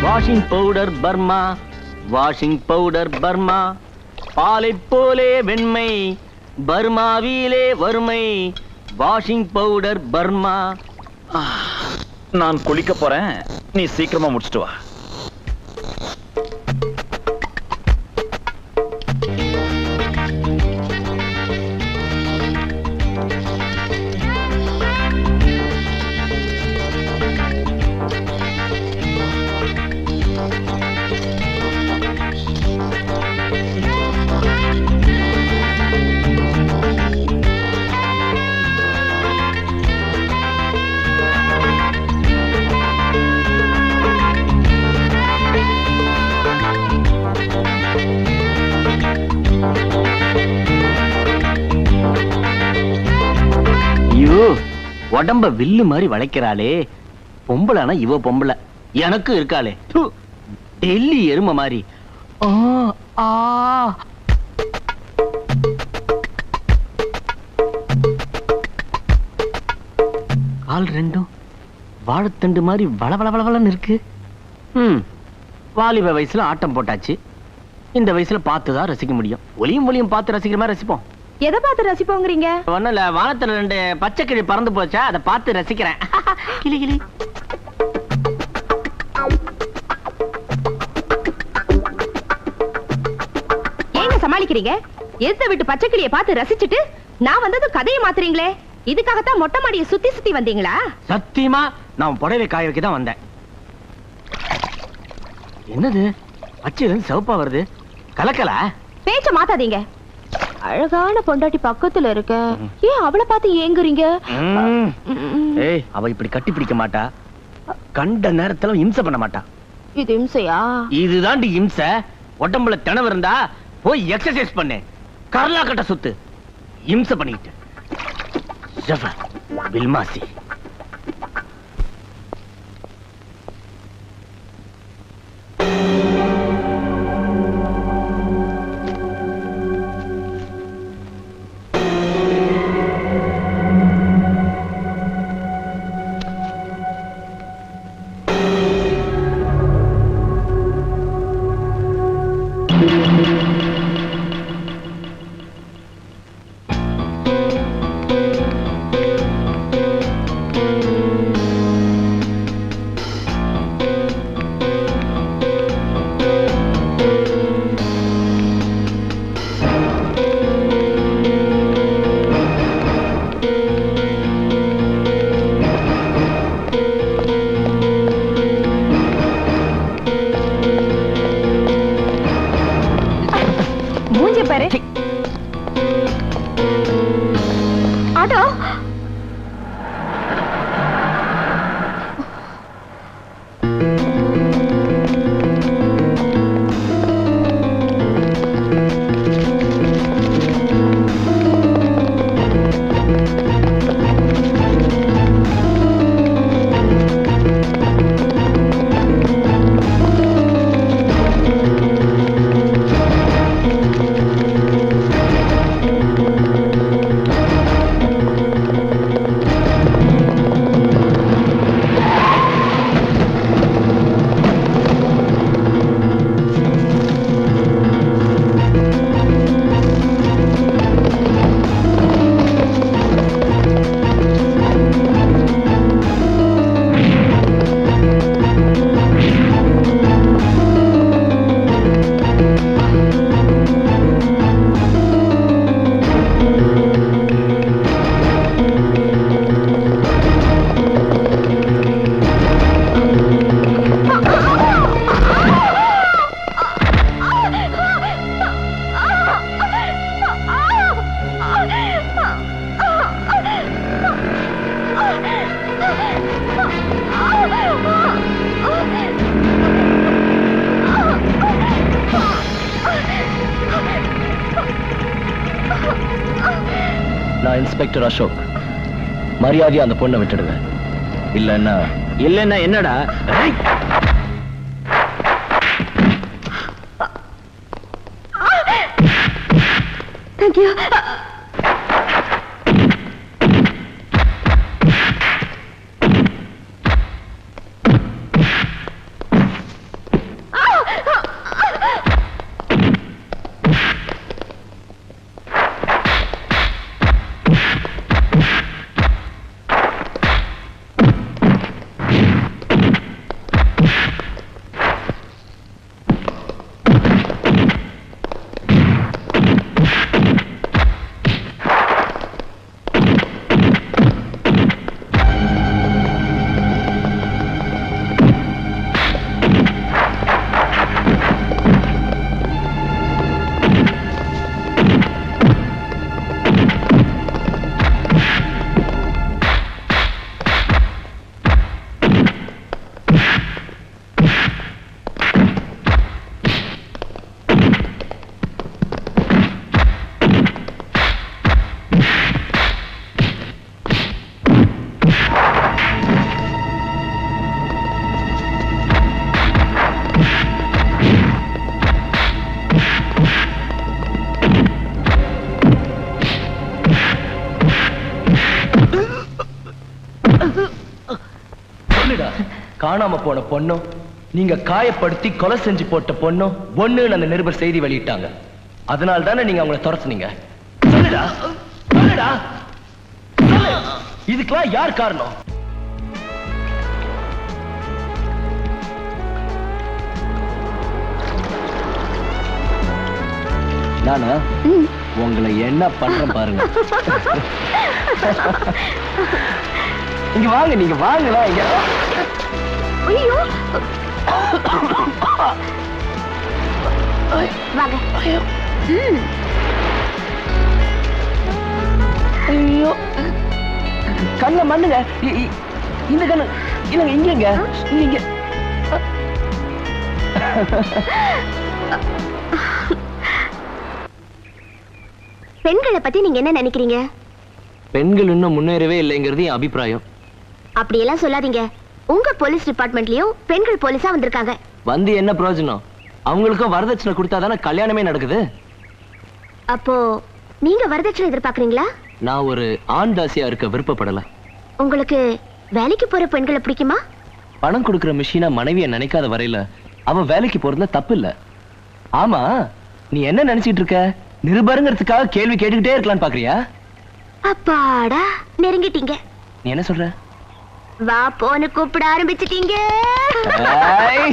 Washing powder Burma, washing powder Burma, பாலை போலே வெண்மை, பர்மாவிலே வறுமை, வாஷிங் பவுடர் பர்மா. நான் குளிக்க போறேன், நீ சீக்கிரமா முடிச்சிட்டு வா. உடம்ப வில்லு மாதிரி வளைக்கிறாளே, பொம்பளானா இவ பொம்பளை, எனக்கு இருக்காளே டெல்லி எரும மாதிரி. கால் ரெண்டும் வாழைத்தண்டு மாதிரி வளவளவளன்னு இருக்கு. வாலிப வயசுல ஆட்டம் போட்டாச்சு, இந்த வயசுல பார்த்துதான் ரசிக்க முடியும். ஒளியும் பார்த்து ரசிக்கிற மாதிரி ரசிப்போம். எதை பார்த்து ரசிப்போங்கிறீங்க? ஒண்ணும் இல்ல, வானத்துல 2 பச்சை கிளி பறந்து போச்சா, அதை பார்த்து ரசிக்கிறேன். கிளி கிளி. ஏங்க சமாளிக்கிறீங்க? எந்த வீட்டு பச்சை கிளியை பார்த்து ரசிச்சுட்டு நான் வந்தது கதையை மாத்துறீங்களே, இதுக்காகத்தான் மொட்டை மாடியை சுத்தி சுத்தி வந்தீங்களா? சத்தியமா நான் புடவை காய வைக்க தான் வந்தேன். என்னது பச்சை சிவப்பா வருது, கலக்கல? பேச்ச மாத்தாதீங்க. அழகான பொண்டாட்டி பக்கத்துல இருக்க, ஏன் அவளை பார்த்து ஏங்குறீங்க? ஏய், அவ இப்படி கட்டி பிடிக்க மாட்டா, கண்ட நேரத்துல இம்சை பண்ண மாட்டா. இது இம்சையா? இதுதாண்டி இம்சை. உடம்புல திணவு இருந்தா போய் எக்ஸசைஸ் பண்ணு, கரலா கட்ட சுத்து. இம்சை பண்ணிட்டு பில்மாசி. ஆட்டோ நான் இன்ஸ்பெக்டர் அசோக். மரியாதையா அந்த பொண்ணை விட்டுடுங்க, இல்லைன்னா இல்லன்னா என்னடா? ஏய்! தேங்க்யூ. காணாம போன பொண்ணும் நீங்க காயப்படுத்தி கொலை செஞ்சு போட்ட பொண்ணும் ஒண்ணுன்னு அந்த நிருபர் செய்தி வெளியிட்டாங்க. அதனால தானே நீங்க அவங்களை துரத்துனீங்க. சொல்லுடா, சொல்லுடா, சொல்லு. இதுக்கெல்லாம் யார் காரணம்? நானா உங்களை என்ன பண்றேன் பாருங்க. இங்க வாங்க, நீங்க வாங்கலாம். இங்க ஐயோ வாங்க. ஐயோ கண்ண மண்ணுங்க. இந்த கண்ணு இல்லங்க, இங்க இங்க. பெண்களை பத்தி நீங்க என்ன நினைக்கிறீங்க? பெண்கள் இன்னும் முன்னேறவே இல்லைங்கிறது என் அபிப்பிராயம். அப்படியெல்லாம் சொல்லாதீங்க. உங்க போலீஸ் டிபார்ட்மெண்ட்லயும் பெண்கள் போலீஸா வந்திருக்காங்க. வந்து என்ன பிரயோஜனம்? அவங்களுக்கும் வரதட்சணை கொடுத்தாதானே கல்யாணமே நடக்குது. அப்போ நீங்க வரதட்சணை எதிர்பார்க்கறீங்களா? நான் ஒரு ஆண் தாசியா இருக்க விருப்பப்படல. உங்களுக்கு வேலைக்கு போற பெண்களை பிடிக்குமா? பணம் கொடுக்கிற மிஷினா மனைவியை நினைக்காத வரையில அவன் வேலைக்கு போறதுல தப்பு இல்ல. ஆமா, நீ என்ன நினைச்சிட்டு இருக்க? நிருபருங்கிறதுக்காக கேள்வி கேட்டுக்கிட்டே இருக்கலாம்னு பாக்குறியா? அப்பாடா, நெருங்கிட்டீங்க. நீ என்ன சொல்ற? வா போன்னு கூப்பிட ஆரம்பிச்சிட்டீங்க. ஏய்.